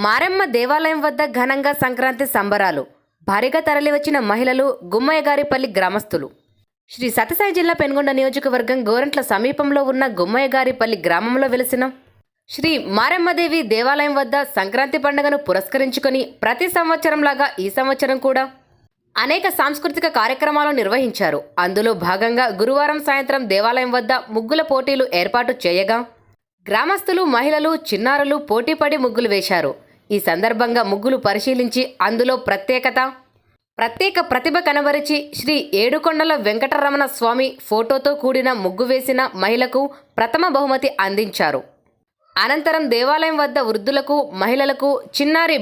మారెమ్మ దేవాలయం వద్ద ఘనంగా సంక్రాంతి సంబరాలు. భారీగా తరలివచ్చిన మహిళలు, గుమ్మయ్యగారిపల్లి గ్రామస్తులు. శ్రీ సత్యసాయి జిల్లా పెనుగొండ నియోజకవర్గం గోరంట్ల సమీపంలో ఉన్న గుమ్మయ్యగారిపల్లి గ్రామంలో వెలిసిన శ్రీ మారెమ్మదేవి దేవాలయం వద్ద సంక్రాంతి పండుగను పురస్కరించుకొని ప్రతి సంవత్సరంలాగా ఈ సంవత్సరం కూడా అనేక సాంస్కృతిక కార్యక్రమాలు నిర్వహించారు. అందులో భాగంగా గురువారం సాయంత్రం దేవాలయం వద్ద ముగ్గుల పోటీలు ఏర్పాటు చేయగా గ్రామస్తులు, మహిళలు, చిన్నారులు పోటీపడి ముగ్గులు వేశారు. ఈ సందర్భంగా ముగ్గులు పరిశీలించి అందులో ప్రత్యేక ప్రతిభ కనబరిచి శ్రీ ఏడుకొండల వెంకటరమణ స్వామి ఫోటోతో కూడిన ముగ్గు వేసిన మహిళకు ప్రథమ బహుమతి అందించారు. అనంతరం దేవాలయం వద్ద వృద్ధులకు, మహిళలకు, చిన్నారి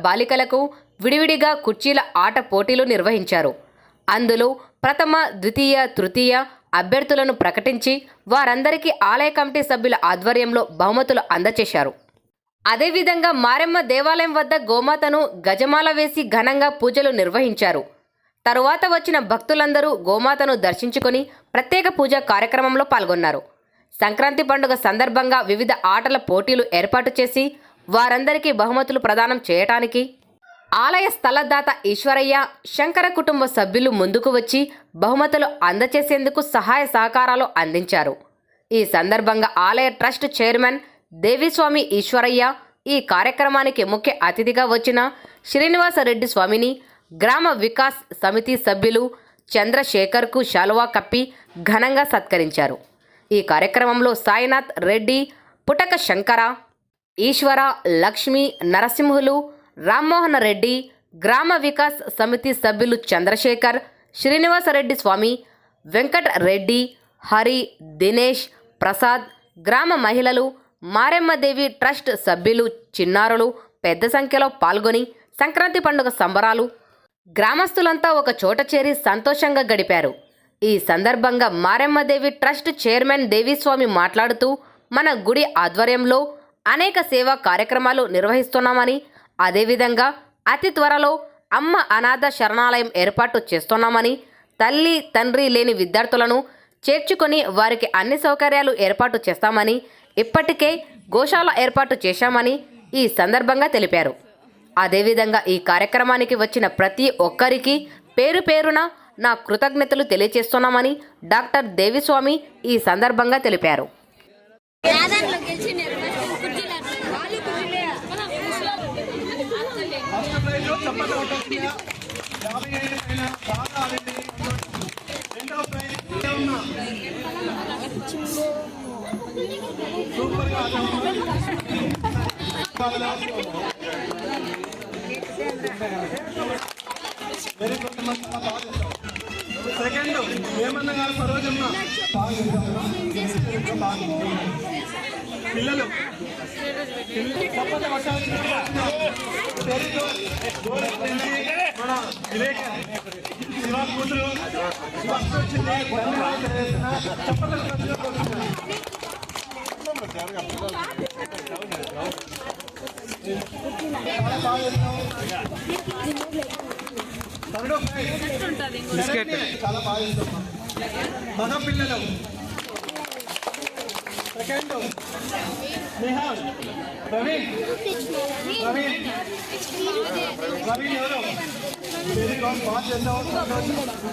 బాలికలకు విడివిడిగా కుర్చీల ఆట పోటీలు నిర్వహించారు. అందులో ప్రథమ, ద్వితీయ, తృతీయ అభ్యర్థులను ప్రకటించి వారందరికీ ఆలయ కమిటీ సభ్యుల ఆధ్వర్యంలో బహుమతులు అందజేశారు. అదేవిధంగా మారెమ్మ దేవాలయం వద్ద గోమాతను గజమాల వేసి ఘనంగా పూజలు నిర్వహించారు. తరువాత వచ్చిన భక్తులందరూ గోమాతను దర్శించుకొని ప్రత్యేక పూజా కార్యక్రమంలో పాల్గొన్నారు. సంక్రాంతి పండుగ సందర్భంగా వివిధ ఆటల పోటీలు ఏర్పాటు చేసి వారందరికీ బహుమతులు ప్రదానం చేయటానికి ఆలయ స్థలదాత ఈశ్వరయ్య, శంకర కుటుంబ సభ్యులు ముందుకు వచ్చి బహుమతులు అందచేసేందుకు సహాయ సహకారాలు అందించారు. ఈ సందర్భంగా ఆలయ ట్రస్ట్ చైర్మన్ దేవిస్వామి ఈశ్వరయ్య, ఈ కార్యక్రమానికి ముఖ్య అతిథిగా వచ్చిన శ్రీనివాసరెడ్డి స్వామిని గ్రామ వికాస్ సమితి సభ్యులు చంద్రశేఖర్కు శాలువా కప్పి ఘనంగా సత్కరించారు. ఈ కార్యక్రమంలో సాయినాథ్ రెడ్డి, పుటక శంకర, ఈశ్వర, లక్ష్మి, నరసింహులు, రామ్మోహన్ రెడ్డి, గ్రామ వికాస్ సమితి సభ్యులు చంద్రశేఖర్, శ్రీనివాసరెడ్డి స్వామి, వెంకట్ రెడ్డి, హరి, దినేష్, ప్రసాద్, గ్రామ మహిళలు, మారెమ్మదేవి ట్రస్ట్ సభ్యులు, చిన్నారులు పెద్ద సంఖ్యలో పాల్గొని సంక్రాంతి పండుగ సంబరాలు గ్రామస్తులంతా ఒక చోట చేరి సంతోషంగా గడిపారు. ఈ సందర్భంగా మారెమ్మదేవి ట్రస్ట్ చైర్మన్ దేవిస్వామి మాట్లాడుతూ, మన గుడి ఆధ్వర్యంలో అనేక సేవా కార్యక్రమాలు నిర్వహిస్తున్నామని, అదేవిధంగా అతి త్వరలో అమ్మ అనాథ శరణాలయం ఏర్పాటు చేస్తున్నామని, తల్లి తండ్రి లేని విద్యార్థులను చేర్చుకొని వారికి అన్ని సౌకర్యాలు ఏర్పాటు చేస్తామని, ఇప్పటికే గోశాల ఏర్పాటు చేశామని ఈ సందర్భంగా తెలిపారు. అదేవిధంగా ఈ కార్యక్రమానికి వచ్చిన ప్రతి ఒక్కరికి పేరు పేరున నా కృతజ్ఞతలు తెలియజేస్తున్నామని డాక్టర్ దేవిస్వామి ఈ సందర్భంగా తెలిపారు. సెకండ్ ఏమన్నా గారు సరోజమ్మ పిల్లలు మన శివ కూతురు వచ్చింది చాలా బాగా ఇస్తాం. మగ పిల్లలు సెకండ్ నిహాల్, ప్రవీణ్ ఎవరు వెరీ గుడ్, బాగా చేసావు.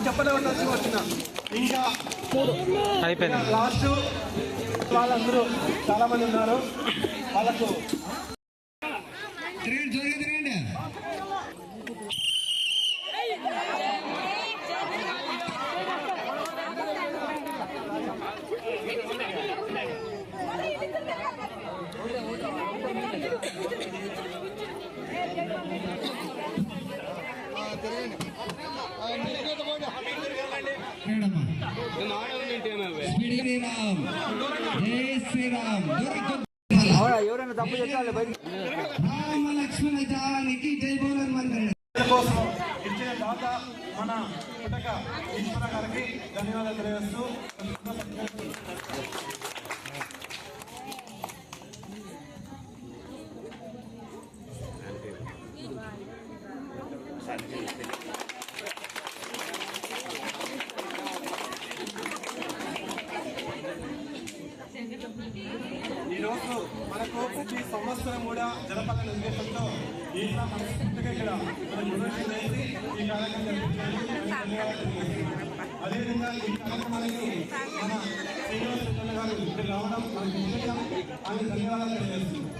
చెప్పలేవలసి వచ్చిన ఇంకా అయిపోయింది. లాస్ట్ వాళ్ళందరూ చాలా మంది ఉన్నారు. వాళ్ళకు ఎవరైనా తప్పు చేయాలి కోసం ఇచ్చిన దాత మన పుటక ఈశ్వర గారికి ధన్యవాదాలు తెలియజేస్తూ ఈరోజు మనకు ప్రతి సంవత్సరం సంవత్సరం కూడా జరపాలనే ఉద్దేశంతో ఈయన మనస్ఫూర్తిగా ఇక్కడ మనం ప్రదర్శన చేసి ఈ కార్యక్రమం జరిపించడానికి ధన్యవాదాలు తెలియజేస్తున్నాం. అదేవిధంగా ఈ కార్యక్రమానికి మన శ్రీనివాస గారు ఇక్కడ రావడం మనకు విశేషం. ఆయన ధన్యవాదాలు తెలియజేస్తున్నాం.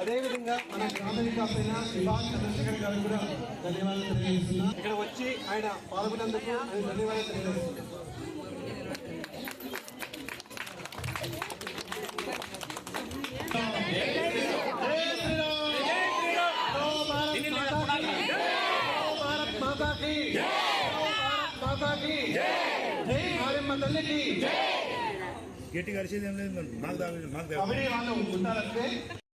అదేవిధంగా మన గ్రామ వికాస్ అయిన విభాగ చంద్రశేఖర్ గారు కూడా ధన్యవాదాలు తెలియజేస్తున్నా. ఇక్కడ వచ్చి ఆయన పాల్గొన్నందుకు ఆయన ధన్యవాదాలు తెలియజేస్తున్నారు. తల్లికి గట్టి కలిసేది ఏం లేదు, మాకు కబడ్డీ వాళ్ళు ఉంటారంటే